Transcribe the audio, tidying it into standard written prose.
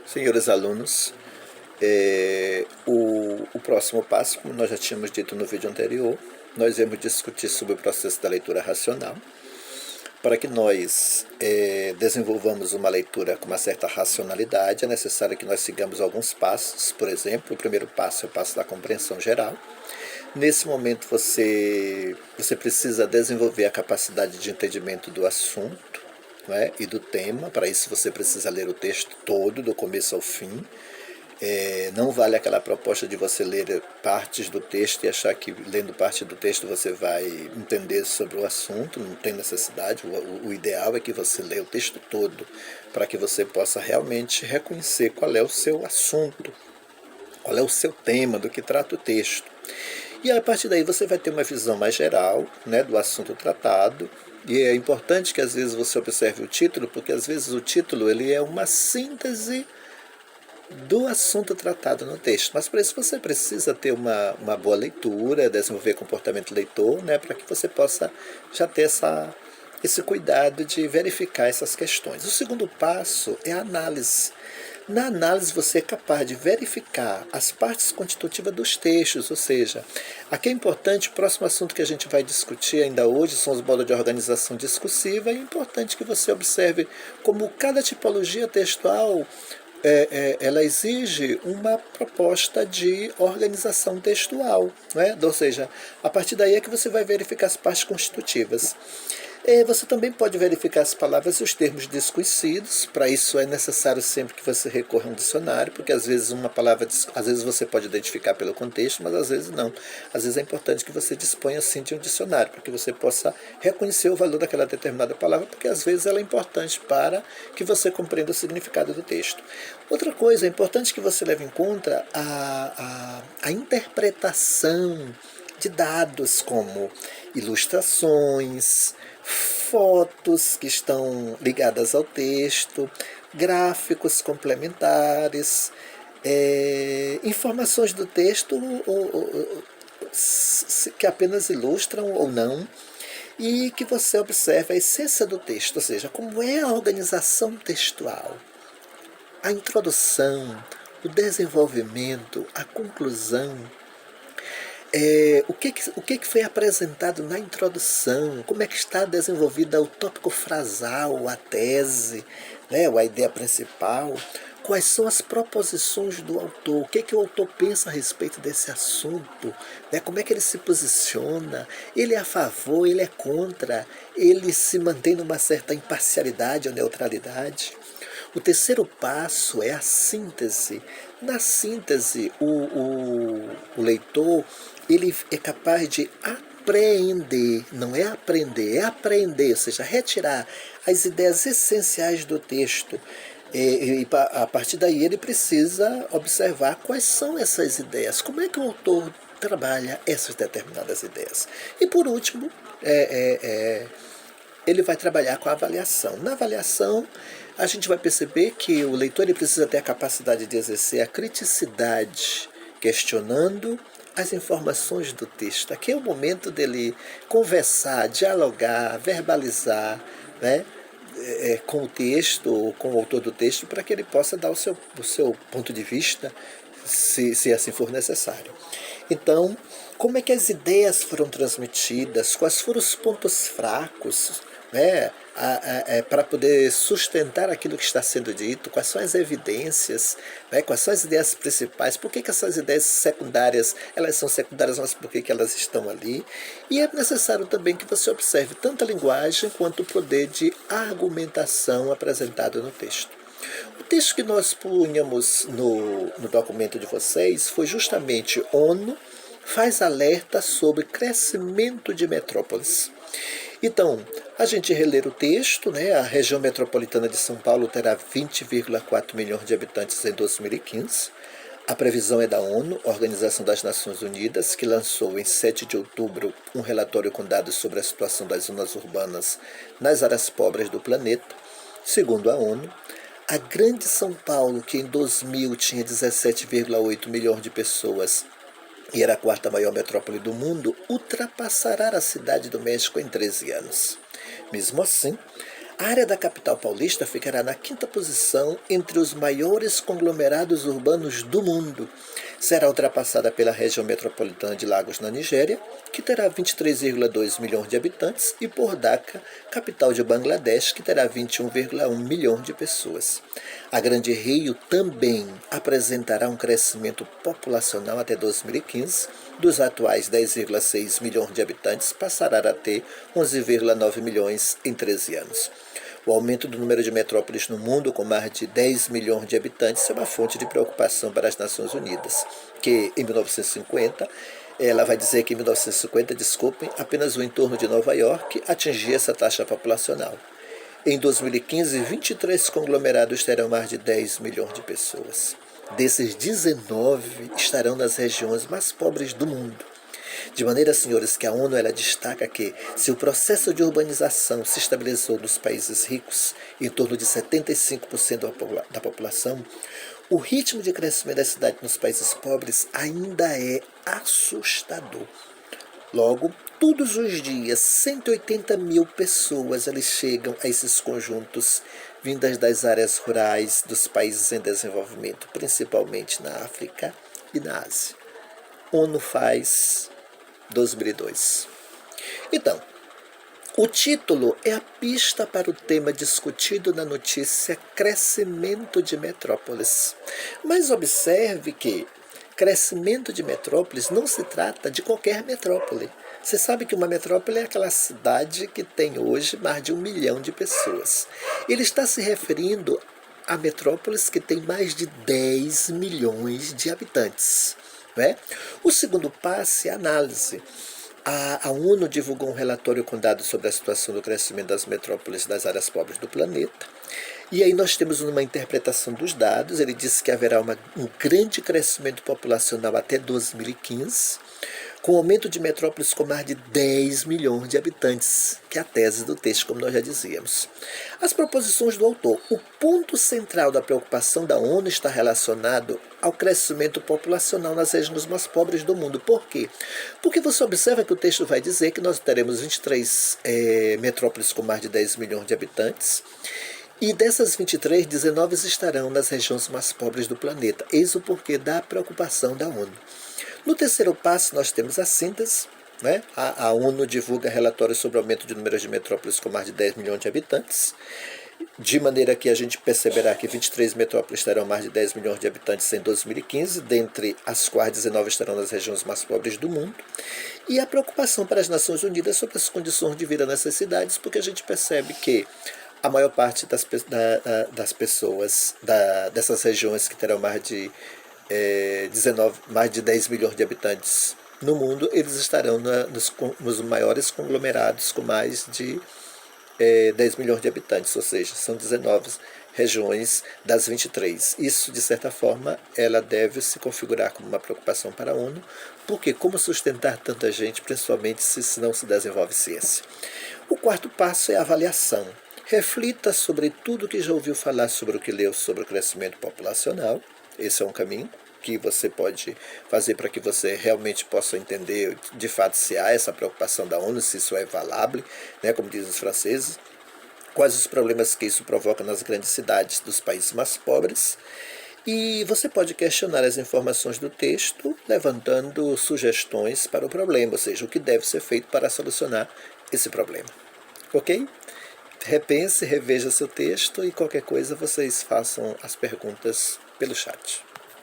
Senhores alunos, o próximo passo, como nós já tínhamos dito no vídeo anterior, nós iremos discutir sobre o processo da leitura racional. Para que nós desenvolvamos uma leitura com uma certa racionalidade, é necessário que nós sigamos alguns passos. Por exemplo, o primeiro passo é o passo da compreensão geral. Nesse momento você precisa desenvolver a capacidade de entendimento do assunto, não é? E do tema. Para isso você precisa ler o texto todo, do começo ao fim. Não vale aquela proposta de você ler partes do texto e achar que lendo parte do texto você vai entender sobre o assunto. Não tem necessidade. O ideal é que você leia o texto todo para que você possa realmente reconhecer qual é o seu assunto, qual é o seu tema, do que trata o texto. E a partir daí você vai ter uma visão mais geral, né, do assunto tratado. E é importante que às vezes você observe o título, porque às vezes o título ele é uma síntese do assunto tratado no texto. Mas para isso você precisa ter uma boa leitura, desenvolver comportamento leitor, né, para que você possa já ter esse cuidado de verificar essas questões. O segundo passo é a análise. Na análise você é capaz de verificar as partes constitutivas dos textos, ou seja, aqui é importante, o próximo assunto que a gente vai discutir ainda hoje são os modos de organização discursiva. É importante que você observe como cada tipologia textual ela exige uma proposta de organização textual, né? Ou seja, a partir daí é que você vai verificar as partes constitutivas. Você também pode verificar as palavras e os termos desconhecidos. Para isso é necessário sempre que você recorra a um dicionário, porque às vezes uma palavra, às vezes você pode identificar pelo contexto, mas às vezes não. Às vezes é importante que você disponha sim de um dicionário, para que você possa reconhecer o valor daquela determinada palavra, porque às vezes ela é importante para que você compreenda o significado do texto. Outra coisa, é importante que você leve em conta a interpretação de dados como ilustrações, fotos que estão ligadas ao texto, gráficos complementares, informações do texto que apenas ilustram ou não, e que você observe a essência do texto, ou seja, como é a organização textual, a introdução, o desenvolvimento, a conclusão. O que foi apresentado na introdução, como é que está desenvolvida o tópico frasal, a tese, né, ou a ideia principal, quais são as proposições do autor, o que o autor pensa a respeito desse assunto, né, como é que ele se posiciona, ele é a favor, ele é contra, ele se mantém numa certa imparcialidade ou neutralidade. O terceiro passo é a síntese. Na síntese, o leitor ele é capaz de apreender, não é aprender, é apreender, ou seja, retirar as ideias essenciais do texto. A partir daí ele precisa observar quais são essas ideias, como é que o autor trabalha essas determinadas ideias. E por último, ele vai trabalhar com a avaliação. Na avaliação, a gente vai perceber que o leitor ele precisa ter a capacidade de exercer a criticidade, questionando as informações do texto. Aqui é o momento dele conversar, dialogar, verbalizar, né, com o texto, ou com o autor do texto, para que ele possa dar o seu ponto de vista, se assim for necessário. Então, como é que as ideias foram transmitidas, quais foram os pontos fracos, né, para poder sustentar aquilo que está sendo dito, quais são as evidências, né, quais são as ideias principais, por que essas ideias secundárias, elas são secundárias, mas por que elas estão ali. E é necessário também que você observe tanto a linguagem quanto o poder de argumentação apresentado no texto. O texto que nós punhamos no documento de vocês foi justamente ONU faz alerta sobre crescimento de metrópoles. Então, a gente reler o texto, né? A região metropolitana de São Paulo terá 20,4 milhões de habitantes em 2015. A previsão é da ONU, Organização das Nações Unidas, que lançou em 7 de outubro um relatório com dados sobre a situação das zonas urbanas nas áreas pobres do planeta. Segundo a ONU, a Grande São Paulo, que em 2000 tinha 17,8 milhões de pessoas e era a quarta maior metrópole do mundo, ultrapassará a cidade do México em 13 anos. Mesmo assim, A área da capital paulista ficará na quinta posição entre os maiores conglomerados urbanos do mundo. Será ultrapassada pela região metropolitana de Lagos, na Nigéria, que terá 23,2 milhões de habitantes, e por Dhaka, capital de Bangladesh, que terá 21,1 milhões de pessoas. A Grande Rio também apresentará um crescimento populacional até 2015, dos atuais 10,6 milhões de habitantes, passará a ter 11,9 milhões em 13 anos. O aumento do número de metrópoles no mundo, com mais de 10 milhões de habitantes, é uma fonte de preocupação para as Nações Unidas, que em 1950, ela vai dizer que em 1950, desculpem, apenas o entorno de Nova York atingia essa taxa populacional. Em 2015, 23 conglomerados terão mais de 10 milhões de pessoas. Desses, 19 estarão nas regiões mais pobres do mundo. De maneira, senhores, que a ONU ela destaca que, se o processo de urbanização se estabilizou nos países ricos, em torno de 75% da população, o ritmo de crescimento da cidade nos países pobres ainda é assustador. Logo, todos os dias, 180 mil pessoas eles chegam a esses conjuntos vindas das áreas rurais dos países em desenvolvimento, principalmente na África e na Ásia. ONU faz 2002. Então, o título é a pista para o tema discutido na notícia Crescimento de Metrópoles. Mas observe que crescimento de metrópoles não se trata de qualquer metrópole. Você sabe que uma metrópole é aquela cidade que tem hoje mais de 1 milhão de pessoas. Ele está se referindo a metrópoles que têm mais de 10 milhões de habitantes. Né? O segundo passo é a análise. A ONU divulgou um relatório com dados sobre a situação do crescimento das metrópoles das áreas pobres do planeta. E aí nós temos uma interpretação dos dados. Ele disse que haverá um grande crescimento populacional até 2015, com aumento de metrópoles com mais de 10 milhões de habitantes, que é a tese do texto, como nós já dizíamos. As proposições do autor. O ponto central da preocupação da ONU está relacionado ao crescimento populacional nas regiões mais pobres do mundo. Por quê? Porque você observa que o texto vai dizer que nós teremos 23 metrópoles com mais de 10 milhões de habitantes, e dessas 23, 19 estarão nas regiões mais pobres do planeta. Eis o porquê da preocupação da ONU. No terceiro passo, nós temos a síntese. Né? A ONU divulga relatórios sobre o aumento de números de metrópoles com mais de 10 milhões de habitantes, de maneira que a gente perceberá que 23 metrópoles terão mais de 10 milhões de habitantes em 2015, dentre as quais 19 estarão nas regiões mais pobres do mundo. E a preocupação para as Nações Unidas sobre as condições de vida nessas cidades, porque a gente percebe que a maior parte das pessoas dessas regiões que terão mais de 10 milhões de habitantes no mundo, eles estarão nos maiores conglomerados com mais de 10 milhões de habitantes, ou seja, são 19 regiões das 23. Isso, de certa forma, ela deve se configurar como uma preocupação para a ONU, porque como sustentar tanta gente, principalmente se não se desenvolve ciência. O quarto passo é a avaliação. Reflita sobre tudo que já ouviu falar sobre o que leu sobre o crescimento populacional. Esse é um caminho que você pode fazer para que você realmente possa entender de fato se há essa preocupação da ONU, se isso é valável, né, como dizem os franceses, quais os problemas que isso provoca nas grandes cidades dos países mais pobres. E você pode questionar as informações do texto, levantando sugestões para o problema, ou seja, o que deve ser feito para solucionar esse problema. Ok? Repense, reveja seu texto e qualquer coisa vocês façam as perguntas pelo chat.